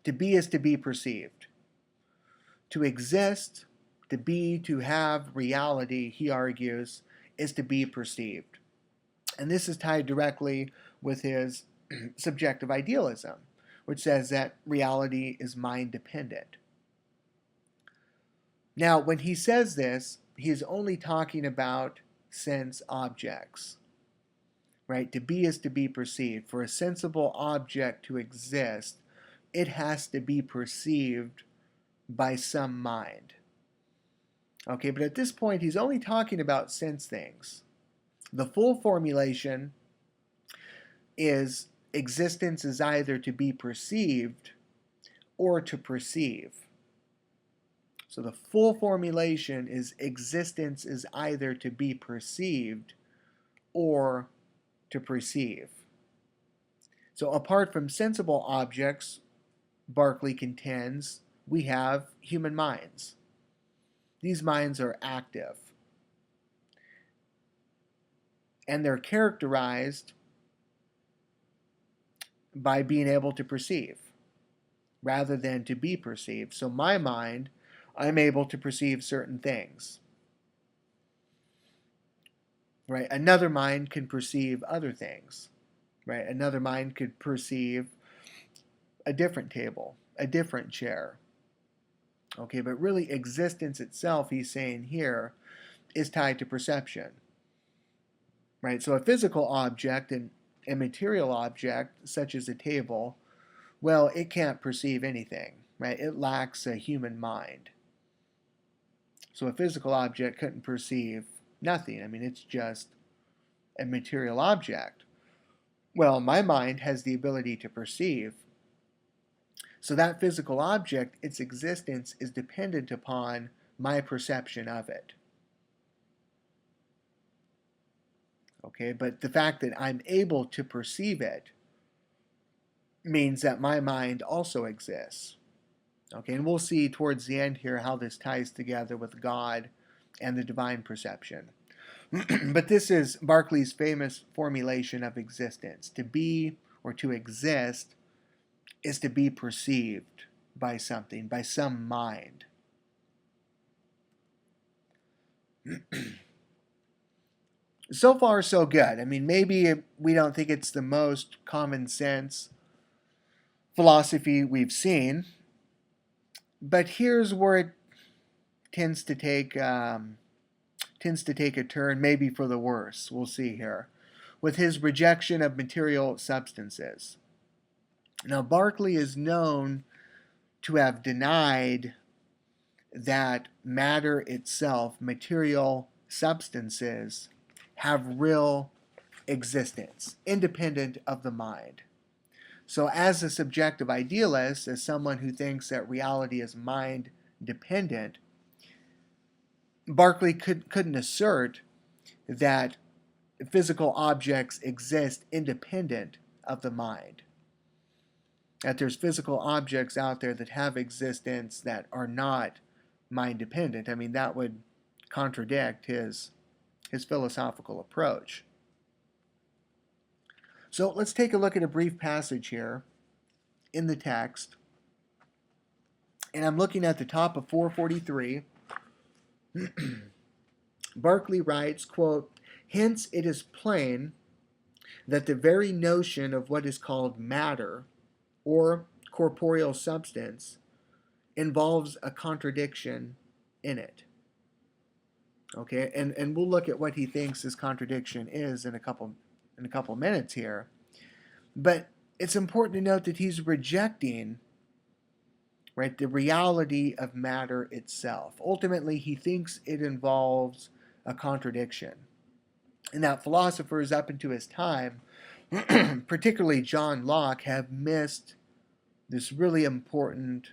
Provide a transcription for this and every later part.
To be is to be perceived. To exist, to be, to have reality, he argues, is to be perceived. And this is tied directly with his subjective idealism, which says that reality is mind dependent. Now, when he says this, he is only talking about sense objects, right? To be is to be perceived. For a sensible object to exist, it has to be perceived by some mind. Okay, but at this point, he's only talking about sense things. The full formulation is existence is either to be perceived or to perceive. So the full formulation is existence is either to be perceived or to perceive. So apart from sensible objects, Berkeley contends, we have human minds. These minds are active. And they're characterized by being able to perceive rather than to be perceived. So my mind, I'm able to perceive certain things. Right? Another mind can perceive other things. Right? Another mind could perceive a different table, a different chair. Okay, but really existence itself, he's saying here, is tied to perception. Right? So a physical object and a material object, such as a table, well, it can't perceive anything, right? It lacks a human mind. So a physical object couldn't perceive nothing. I mean, it's just a material object. Well, my mind has the ability to perceive. So that physical object, its existence is dependent upon my perception of it. Okay, but the fact that I'm able to perceive it means that my mind also exists. Okay, and we'll see towards the end here how this ties together with God and the divine perception. But this is Berkeley's famous formulation of existence. To be or to exist is to be perceived by something, by some mind. So far, so good. I mean, maybe we don't think it's the most common sense philosophy we've seen, but here's where it tends to take a turn, maybe for the worse. We'll see here, with his rejection of material substances. Now, Berkeley is known to have denied that matter itself, material substances, have real existence, independent of the mind. So as a subjective idealist, as someone who thinks that reality is mind dependent, Berkeley couldn't assert that physical objects exist independent of the mind. That there's physical objects out there that have existence that are not mind dependent. I mean, that would contradict his philosophical approach. So let's take a look at a brief passage here in the text. And I'm looking at the top of 443. Berkeley writes, quote, "Hence it is plain that the very notion of what is called matter or corporeal substance involves a contradiction in it." Okay, and we'll look at what he thinks this contradiction is in a couple minutes here. But it's important to note that he's rejecting, right, the reality of matter itself. Ultimately, he thinks it involves a contradiction. And that philosophers up into his time, particularly John Locke, have missed this really important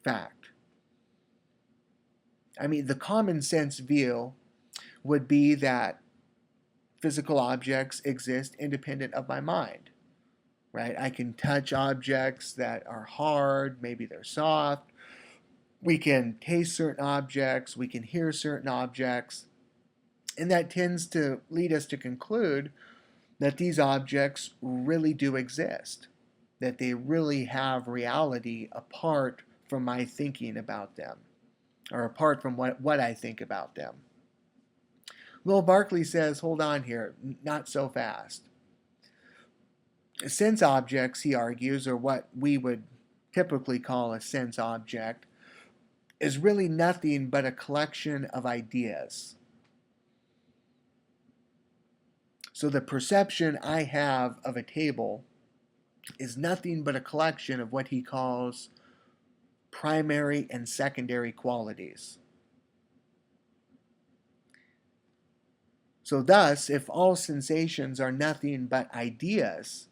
fact. I mean, the common sense view would be that physical objects exist independent of my mind, right? I can touch objects that are hard, maybe they're soft. We can taste certain objects, we can hear certain objects, and that tends to lead us to conclude that these objects really do exist. that they really have reality apart from my thinking about them, or apart from what I think about them. Well, Berkeley says, hold on here, not so fast. Sense objects, he argues, or what we would typically call a sense object, is really nothing but a collection of ideas. So the perception I have of a table is nothing but a collection of what he calls primary and secondary qualities. So thus, if all sensations are nothing but ideas,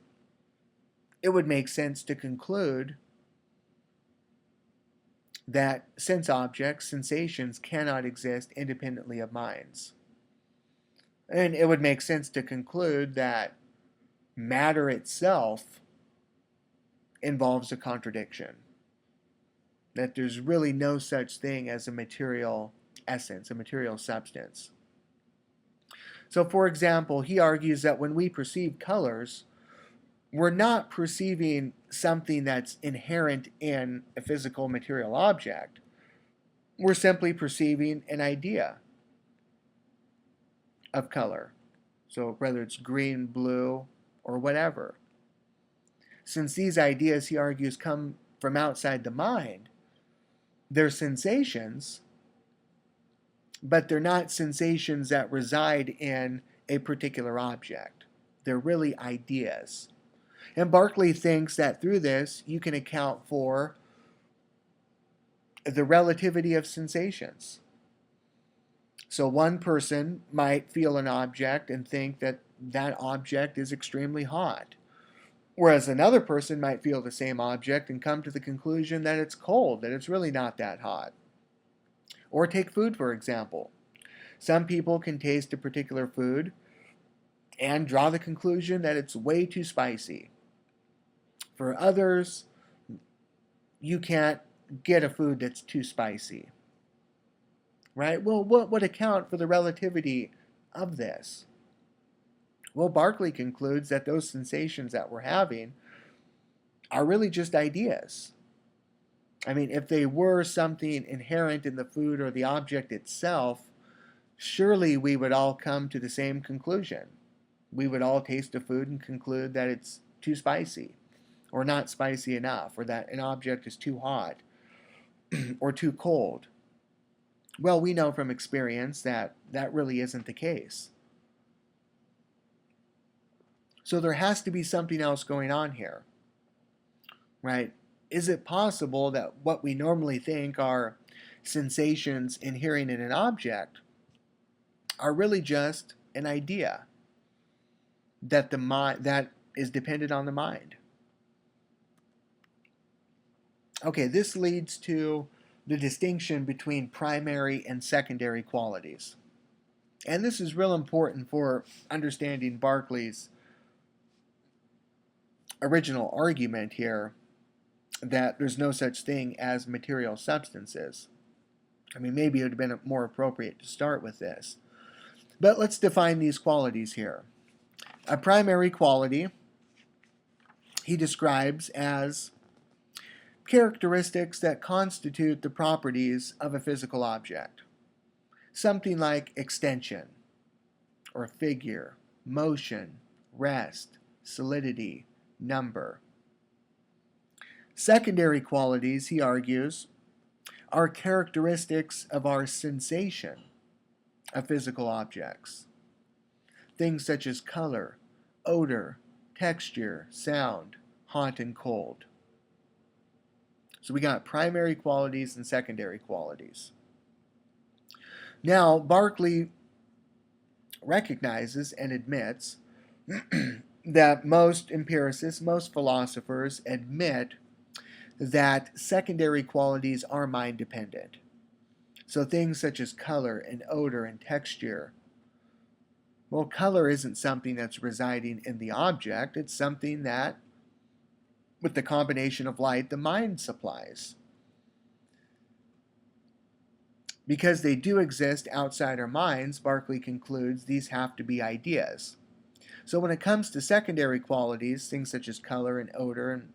it would make sense to conclude that sense objects, sensations, cannot exist independently of minds. And it would make sense to conclude that matter itself involves a contradiction. That there's really no such thing as a material essence, a material substance. So, for example, he argues that when we perceive colors, we're not perceiving something that's inherent in a physical material object. We're simply perceiving an idea of color. So whether it's green, blue, or whatever. Since these ideas, he argues, come from outside the mind, they're sensations, but they're not sensations that reside in a particular object. They're really ideas. And Berkeley thinks that through this, you can account for the relativity of sensations. So one person might feel an object and think that that object is extremely hot, whereas another person might feel the same object and come to the conclusion that it's cold, that it's really not that hot. Or take food, for example. Some people can taste a particular food and draw the conclusion that it's way too spicy. For others, you can't get a food that's too spicy. Right? Well, what would account for the relativity of this? Well, Berkeley concludes that those sensations that we're having are really just ideas. I mean, if they were something inherent in the food or the object itself, surely we would all come to the same conclusion. We would all taste a food and conclude that it's too spicy, or not spicy enough, or that an object is too hot, or too cold. Well, we know from experience that that really isn't the case. So there has to be something else going on here, right? Is it possible that what we normally think are sensations inherent in an object are really just an idea that that is dependent on the mind? Okay, this leads to the distinction between primary and secondary qualities. And this is real important for understanding Berkeley's original argument here that there's no such thing as material substances. I mean, maybe it would have been more appropriate to start with this. But let's define these qualities here. A primary quality he describes as characteristics that constitute the properties of a physical object. Something like extension, or figure, motion, rest, solidity, number. Secondary qualities, he argues, are characteristics of our sensation of physical objects. Things such as color, odor, texture, sound, hot and cold. So we got primary qualities and secondary qualities. Now, Berkeley recognizes and admits that most empiricists, most philosophers admit that secondary qualities are mind dependent. So things such as color and odor and texture. Well, color isn't something that's residing in the object, it's something that, with the combination of light, the mind supplies. Because they do exist outside our minds, Berkeley concludes these have to be ideas. So when it comes to secondary qualities, things such as color and odor and